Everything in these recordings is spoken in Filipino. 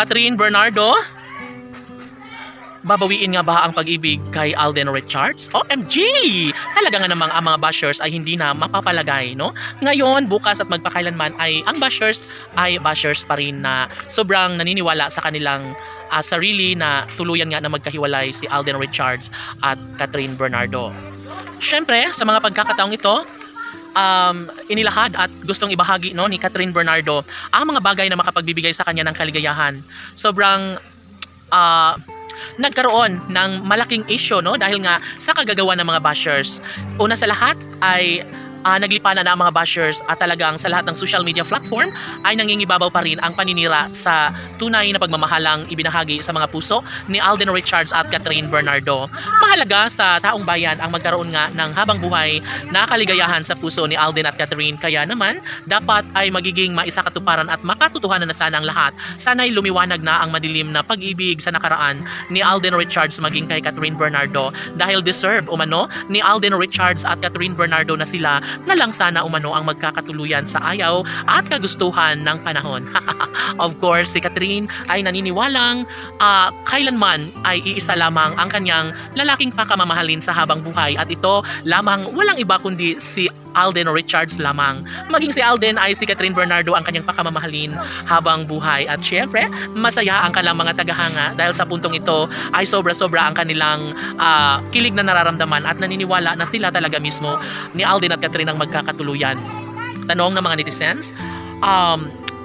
Catherine Bernardo, babawiin nga ba ang pag-ibig kay Alden Richards? OMG! Talaga nga namang ang mga bashers ay hindi na mapapalagay, no? Ngayon, bukas at magpakailanman ay ang bashers ay bashers pa rin na sobrang naniniwala sa kanilang sarili na tuluyan nga na magkahiwalay si Alden Richards at Catherine Bernardo. Siyempre, sa mga pagkakataong ito, inilahad at gustong ibahagi, no, ni Catherine Bernardo ang mga bagay na makapagbibigay sa kanya ng kaligayahan. Sobrang nagkaroon ng malaking issue, no, dahil nga sa kagagawa ng mga bashers. Una sa lahat ay naglipanan na ang mga bashers at talagang sa lahat ng social media platform ay nangingibabaw pa rin ang paninira sa tunay na pagmamahalang ibinahagi sa mga puso ni Alden Richards at Catherine Bernardo. Mahalaga sa taong bayan ang magkaroon nga ng habang buhay na kaligayahan sa puso ni Alden at Catherine, kaya naman dapat ay magiging maisakatuparan at makatotohanan na sana ang lahat. Sana'y lumiwanag na ang madilim na pag-ibig sa nakaraan ni Alden Richards maging kay Catherine Bernardo, dahil deserve umano ni Alden Richards at Catherine Bernardo na sila na lang sana umano ang magkakatuluyan sa ayaw at kagustuhan ng panahon. Of course, si Catherine ay naniniwalang kailanman ay iisa lamang ang kanyang lalaking pakamamahalin sa habang buhay, at ito lamang walang iba kundi si Alden Richards lamang. Maging si Alden ay si Catherine Bernardo ang kanyang pakamamahalin habang buhay, at syempre masaya ang kanilang mga tagahanga dahil sa puntong ito ay sobra-sobra ang kanilang kilig na nararamdaman at naniniwala na sila talaga mismo ni Alden at Catherine ang magkakatuluyan. Tanong ng mga netizens,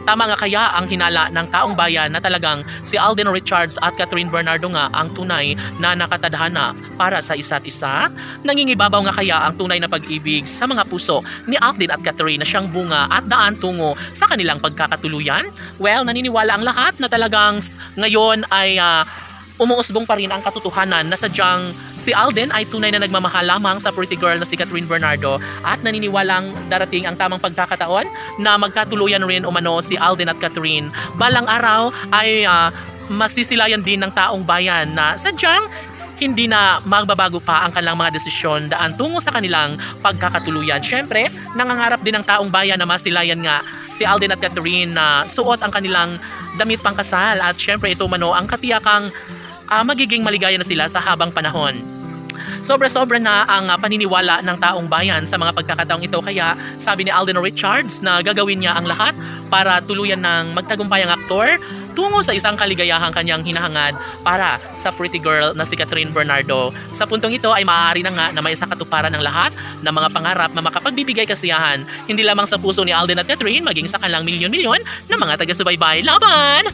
tama nga kaya ang hinala ng taong bayan na talagang si Alden Richards at Catherine Bernardo nga ang tunay na nakatadhana para sa isa't isa? Nangingibabaw nga kaya ang tunay na pag-ibig sa mga puso ni Alden at Catherine na siyang bunga at daan tungo sa kanilang pagkakatuluyan? Well, naniniwala ang lahat na talagang ngayon ay umuusbong pa rin ang katotohanan na sadyang si Alden ay tunay na nagmamahal lamang sa pretty girl na si Catherine Bernardo, at naniniwalang darating ang tamang pagkakataon na magkatuluyan rin umano si Alden at Catherine. Balang araw ay masisilayan din ng taong bayan na sadyang hindi na magbabago pa ang kanilang mga desisyon daan tungo sa kanilang pagkakatuluyan. Siyempre, nangangarap din ng taong bayan na masilayan nga si Alden at Catherine na suot ang kanilang damit pangkasal, at siyempre ito umano ang katiyakang magiging maligaya na sila sa habang panahon. Sobra-sobra na ang paniniwala ng taong bayan sa mga pagkakataong ito, kaya sabi ni Alden Richards na gagawin niya ang lahat para tuluyan ng magtagumpay ang aktor tungo sa isang kaligayahang kanyang hinahangad para sa pretty girl na si Catherine Bernardo. Sa puntong ito ay maaari na nga na maisakatuparan ng lahat ng mga pangarap na makapagbibigay kasiyahan hindi lamang sa puso ni Alden at Catherine, maging sa kanilang milyon-milyon na mga taga-subaybay. Laban!